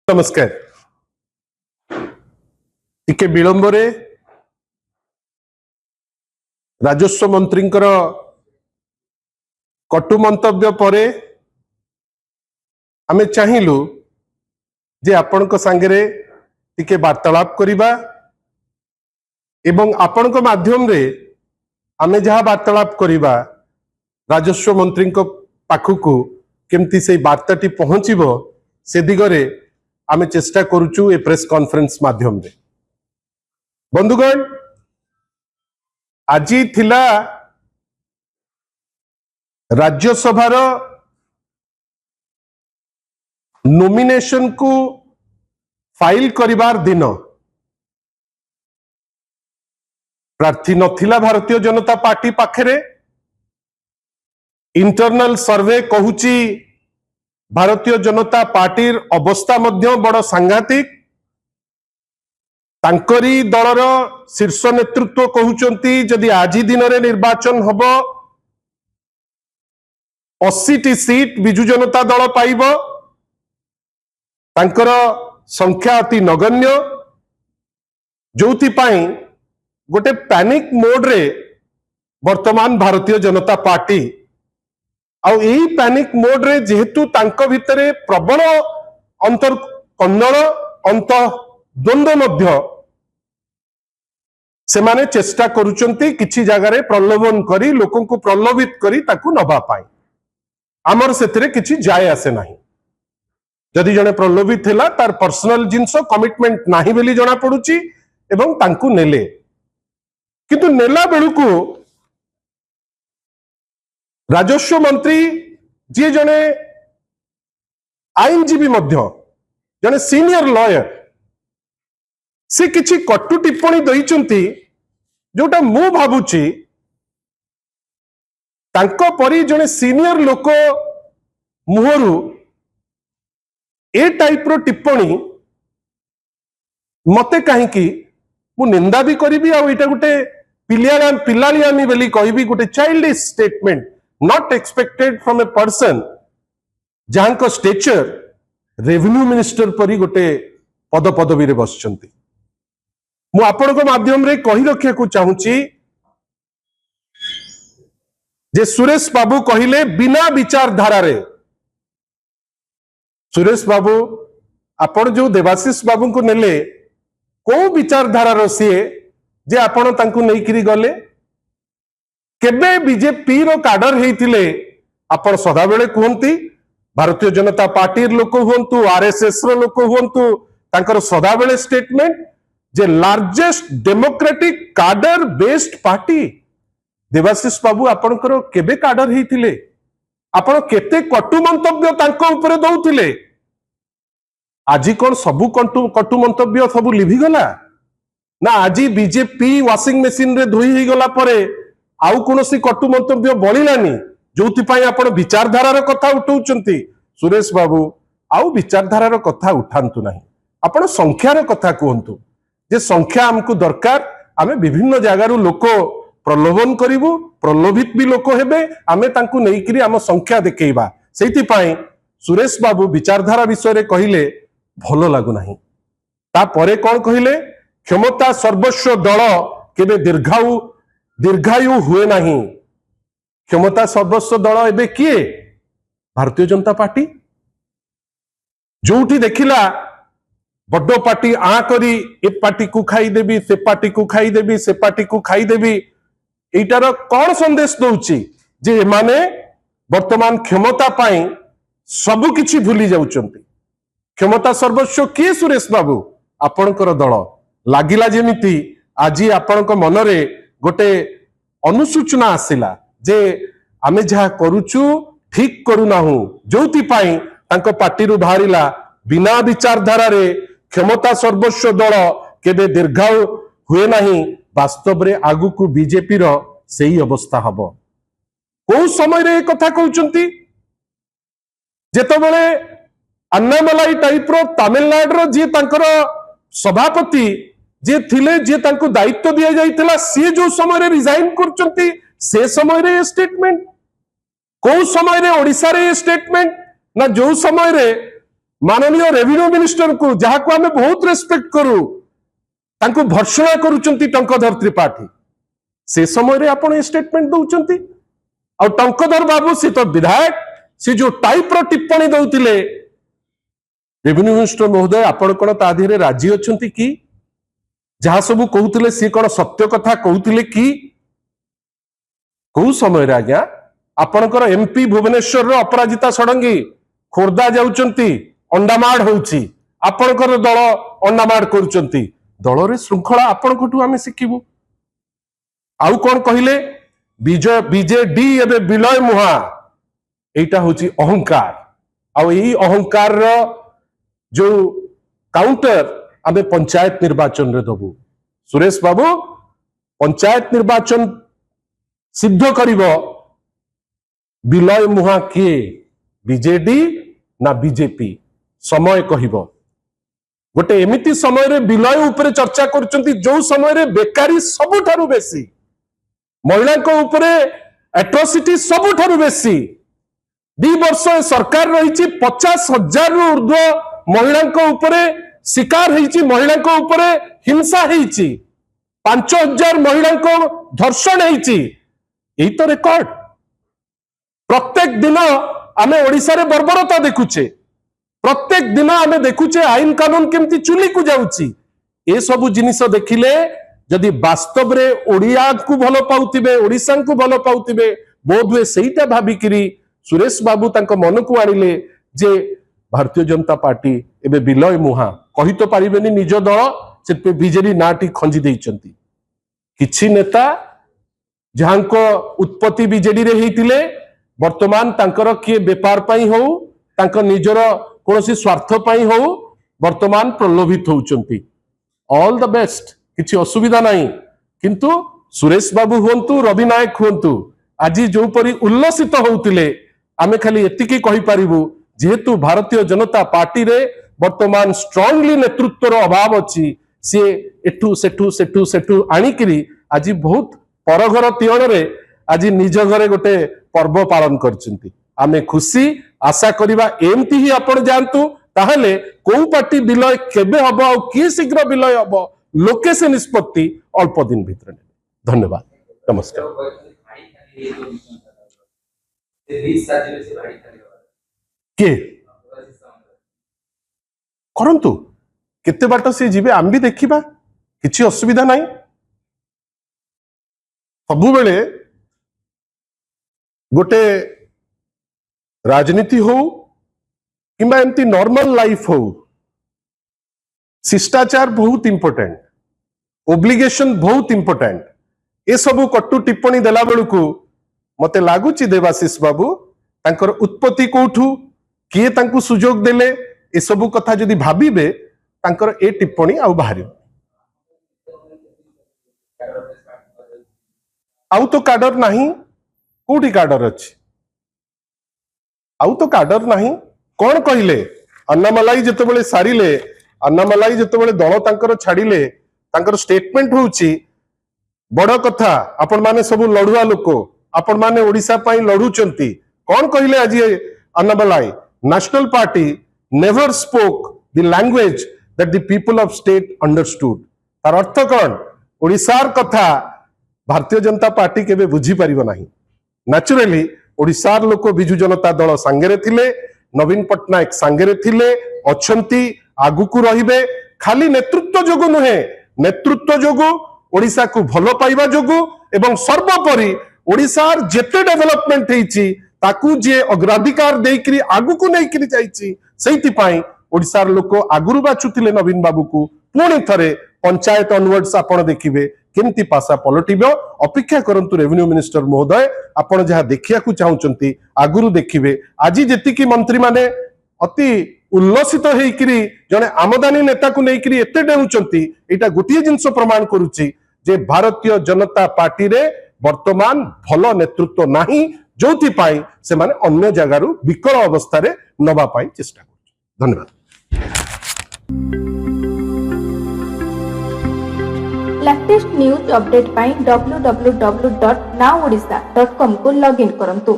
नमस्कार। टिके विलंब राजस्व मंत्री कटु मंतव्य पर आमे चाहिलु जे आपण सांगरे टिके वार्तालाप करिबा एवं आपण माध्यम रे आमे जहा वार्तालाप करिबा राजस्व मंत्री पाखकु केमती से वार्ताटी पहुंचीबो से दिगरे आमे चेष्टा करूचु ए प्रेस कॉन्फ्रेंस माध्यम रे। बंधुगण, आज थिला राज्यसभा नॉमिनेशन को फाइल करिबार दिन। प्रार्थी नथिला भारतीय जनता पार्टी पाखरे। इंटरनल सर्वे कहूची भारतीय जनता पार्टी अवस्था मध्य बड़ सांघातिक। तांकरी दलर शीर्ष नेतृत्व कहउचंती जदि आज दिन रे निर्वाचन हबो 80 सीट बिजु जनता दल पाइब। तांकर संख्या अति नगण्य, जोथि पाई गोटे पैनिक मोड रे वर्तमान भारतीय जनता पार्टी आउ यही पैनिक मोड रे जेहेतु तांको भितरे प्रबल अंतर कन्नड़ अंत द्वंद्व मध्य से माने चेष्टा करूचंती किछि जगह रे प्रलोभन करी लोकों को प्रलोभित करी ताकू नबा पाई। आमर सेतिरे किछि जाय आसे नाही। जदि जने प्रलोभित हैला तार पर्सनल जिंस कमिटमेंट नाही बेली जणा पडुची एवं तांकू नेले, किंतु नेला बेलुकू राजस्व मंत्री जी जने आईनजीवी मध्य जने सीनियर लॉयर से किछि कटु टिप्पणी दैचंती जोटा मु भाबुची तांको परी जने सीनियर लोक मुहरु ए टाइप रो टिप्पणी मते काहे कि मु निंदा भी करिबी आ एटा गुटे पिलालियामी बेली कहबी गोटे childish statement not expected from a person जहां स्टेचर रेवेन्यू मिनिस्टर परी गोटे पद पदवी रे बसचंती। मु आपण माध्यम रे कहि रखिया को चाहूची जे सुरेश बाबू कहिले बिना विचारधारा रे। सुरेश बाबू आपण जो देवाशीष बाबू को नेले को विचारधारा रो सीए जे आपण तांकू नेइकरी गले केबे बीजेपी रो काडर हेइथिले आपण सदा बेले कहंती भारतीय जनता पार्टी लोक हुंतु आरएसएस रो लोक हुंतु तांकर सदा बेले स्टेटमेंट जे largest democratic cadre based party. Debashish babu आपनकर केबे काडर हेइथिले? आपण केते कटु मंतव्य तांको ऊपर दउथिले? आजी कोन सबु कटु मंतव्य सबु लिभि गला ना? आजी बीजेपी वाशिंग मशीन रे धोई ही गला परे आउ कोनोसी कटु मंतव्य बलिलानी जोथि पाई आपण विचारधारार कथा उठाउचंती। सुरेश बाबू आउ विचारधारार कथा उठांतु नाही, आपण संख्यार कथा कहंतु जे संख्या हमकु दरकार। आमे विभिन्न जगारु लोक प्रलोभन करिवु, प्रलोभित भी लोक हेबे, आमे तांकु नेइकरी आम संख्या देखेइबा। सेति पाई सुरेश बाबू विचारधारा विषय रे कहिले भलो लागु नाही। ता परे कोन कहिले? क्षमता सर्वस्व दल केबे दीर्घायु हुए नहीं। क्षमता सर्वस्व दल एबे किए? भारतीय जनता पार्टी। जोठी देखिला बड्डो पार्टी आ करी ए पार्टी को खाई देबी, से पार्टी को खाई देबी, से पार्टी को खाई देबी, एटार कौन संदेश दउची जे माने वर्तमान क्षमता पाई सबु किछि भूली जाउचंती। क्षमता सर्वस्व किए? सुरेश बाबू आपणकर दल। लागिला जेमिति आजी आपणक मनरे गोटे अनुसूचना आसिला जे आमे जहा करूचु ठीक करू नाहु, जोथि पाई तांको पार्टी रु बाहरिला बिना विचारधारा रे क्षमता सर्वस्व दल केबे दीर्घायु हुए नहीं। वास्तव रे आगु को बीजेपी रो सेही अवस्था हबो। को समय रे कथा कहउचंती जेतबेले अन्नामलाई टाइप रो तमिलनाडु रो जे तांकर सभापति जे थिले जे तांको दायित्व दिया जाइतला से जो समय रे रिजाइन करचंती से समय रे स्टेटमेंट को समय रे ओडिसा रे स्टेटमेंट ना जो समय रे माननीय रेवेन्यू मिनिस्टर को जहाँ को आम बहुत रेस्पेक्ट करू तांको भर्सना करुचंती टंकधर त्रिपाठी से समय रे आपण स्टेटमेंट दउचंती आ टंकधर बाबू से तो विधायक से जो टाइप रो टिप्पणी दउतिले रेवेन्यू मिनिस्टर महोदय आपण कोन ता धीरे राजी अछंती कि जहाँ सब कहते सी कौन सत्य कथा कहते कि कौ समय आज्ञा आपणकर एमपी भुवनेश्वर अपराजिता षडंगी खोर्धा जाउचंती अंडामाड़ होउची आपणकर दल अंडामाड़ करूचंती दल रे श्रृंखला आपणकठू आमे शिखिबु आउ कौन कहले विजय बीजेडी एबे विलय मुहा एटा होची अहंकार आउ एई अहंकार रो जो काउंटर आमे पंचायत निर्वाचन रे दबु सुरेश बाबू पंचायत निर्वाचन सिद्ध करिवो विलय मुहा किए बीजेडी ना बीजेपी समय कहिबो गोटे एमिति समय रे विलय ऊपर चर्चा करचंती जो समय रे बेकारी सबुठारु बेसी महिला को ऊपर एट्रोसिटी सबुठारु बेसी 2 वर्ष सरकार रही 50,000 रु ऊर्ध्व महिला को ऊपर शिकार होइची महिला को ऊपर हिंसा होइची 5,000 महिला को धर्षण होइची यही तो रिकॉर्ड प्रत्येक दिन आमे ओडिसा रे बर्बरता देखुचे प्रत्येक दिन आमे देखुचे आईन कानून केमती चुली को जाउची ए सब जिनिस देखिले जदि वास्तव रे ओडिया को भलो पाउतिबे ओडिसा को भलो पाउतिबे बोधवे सेईटा भाबिकिरी सुरेश बाबू तांको मन को आनिले जे भारतीय जनता पार्टी एबे विलय मुहा कहि तो पारिबेनी निज दल से बीजेडी नाटी खंजी देइचंती किछि नेता जहांको उत्पत्ति बीजेडी रे हेतिले वर्तमान तांकर किए व्यापार पाई हो तांकर निजर कोनोसी स्वार्थ पाई हो वर्तमान प्रलोभित होउचंती ऑल द बेस्ट किछि असुविधा नाही किंतु सुरेश बाबू हुंतु रवि नायक हुंतु आज जो परी उल्लसित होउतिले आमे खाली एतिकी कहि पारिबु जेहेतु भारतीय जनता पार्टी रे वर्तमान स्ट्रांगली नेतृत्व रो अभाव अछि से एठू सेठू सेठू सेठू आनिकरी आज बहुत परघर तियण रे आज निज घरे गोटे पर्व पालन करचंती आमे खुशी आशा करिबा एमती ही आपण जानतु ताहले को पार्टी विलय केबे हबो आ की शीघ्र विलय हबो लोके से निष्पत्ति अल्प दिन भीतर धन्यवाद नमस्कार के करंतु केते बाट से जीवे आम भी देखिबा किछि असुविधा नाही सबु बेले गोटे राजनीति हो किंबा एमती नॉर्मल लाइफ हो शिष्टाचार बहुत इंपोर्टेंट ओब्लिगेशन बहुत इंपोर्टेंट ए सबु कट्टु टिप्पणी देला बेलू मते लागुची देवाशीष बाबू तांकर उत्पत्ति कोठू किए तांकु सुजोग देले ए सबु कथा जदि भाबिबे तांकर ए टिप्पणी आउ बाहरी आउ तो काडर नाही कोठी काडर अछि आउ तो काडर नाही कोन कहिले अन्नामलाई जेतेबेले सारिले अन्नामलाई जेतेबेले दल तांकर छाडिले तांकर स्टेटमेंट होउची बड़ कथा आपण माने सब लड़ुआ लोक आपण माने ओडिसा पाई लड़ुचंती कोन कहिले आज Annamalai national party never spoke the language that the people of state understood तार अर्थ कोन ओडिसार कथा भारतीय जनता पार्टी केबे बुझी परिबो नाही नेचुरली ओडिसार लोक बिजु जनता दल सांगेरे थिले नवीन पटनायक सांगेरे थिले अछंती आगुकू रहिबे खाली नेतृत्व जोगु नुहे नेतृत्व जोगु ओडिसा को भलो पाइबा जोगु एवं सर्वोपरि ओडिसार जेते डेवलपमेंट हेची ताकू जे अग्राधिकार देइकरी आगुकू नेइकरी जाईची सेइति पाई ओडिसार लोक आगुरु बाचुतिले नवीन बाबू को पुणी थरे पंचायत ऑनवर्ड्स आपण देखिबे केमती पासा पलटिबो अपेक्षा करंतु रेवेन्यू मिनिस्टर महोदय आपण जहा देखिया को चाहुचंती आगुरु देखिबे आज जेतिकी मंत्री माने अति उल्लसित हेइकरी जने आमदानी नेता को नेइकरी एते डेउचंती एटा गोटिए जिंस प्रमाण करूची जे भारतीय जनता पार्टी रे वर्तमान भलो नेतृत्व नाही जोथि पाई से माने अन्य जगारु विकल अवस्था रे नबा पाई चेष्टा करछ धन्यवाद लेटेस्ट न्यूज अपडेट पाई www.nowodisha.com को लॉगिन करंतु।